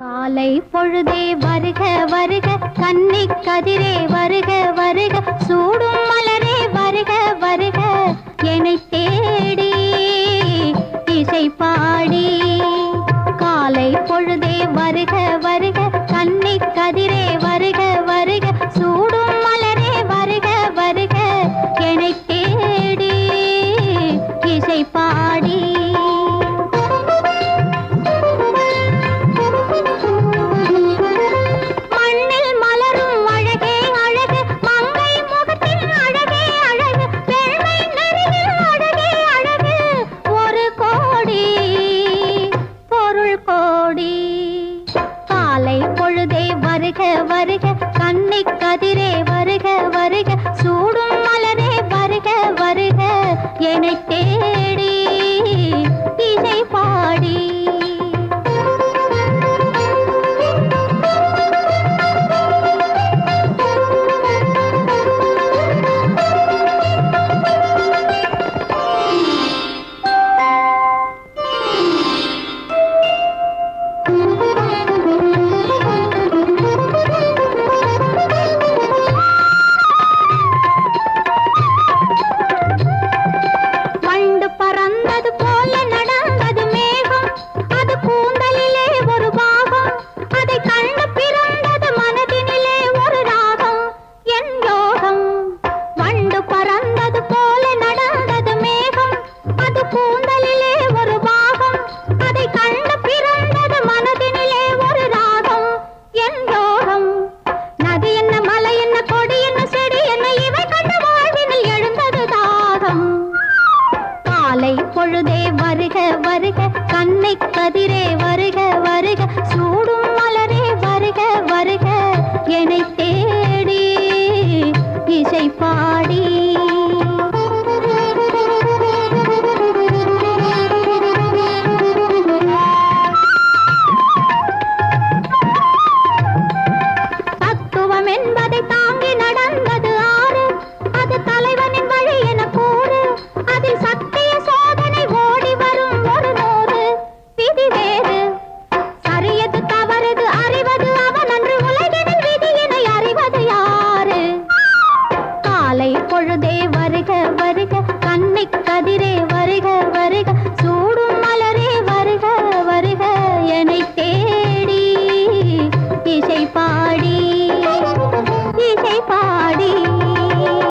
காலை பொழுதே வருக வருக கன்னி கதிரே வருக வருக சூடும் மலரே வருக வருக என்னை தேடி இசை பாடி காலை பொழுதே வருக வருக கன்னி கதிரே வருக வருக சூடும் மலரே வருக வருக என்னை தேடி இசை பாடி வருக கன்னி கதிரே வருக வருக சூடும் மலரே வருக வருக என்னை தேடி இசை பாடி பொழுதே வருக வருக கன்னி கதிரே வருக வருக சூடும் மலரே வருக வருக என்னை தேடி இசை பாடி தத்துவம் என்பதை தாங்கி நடந்தது ஆறு அது தலைவனின் வழி என கூறு அதில் சத்திய பொழுதே வருக வருக கன்னி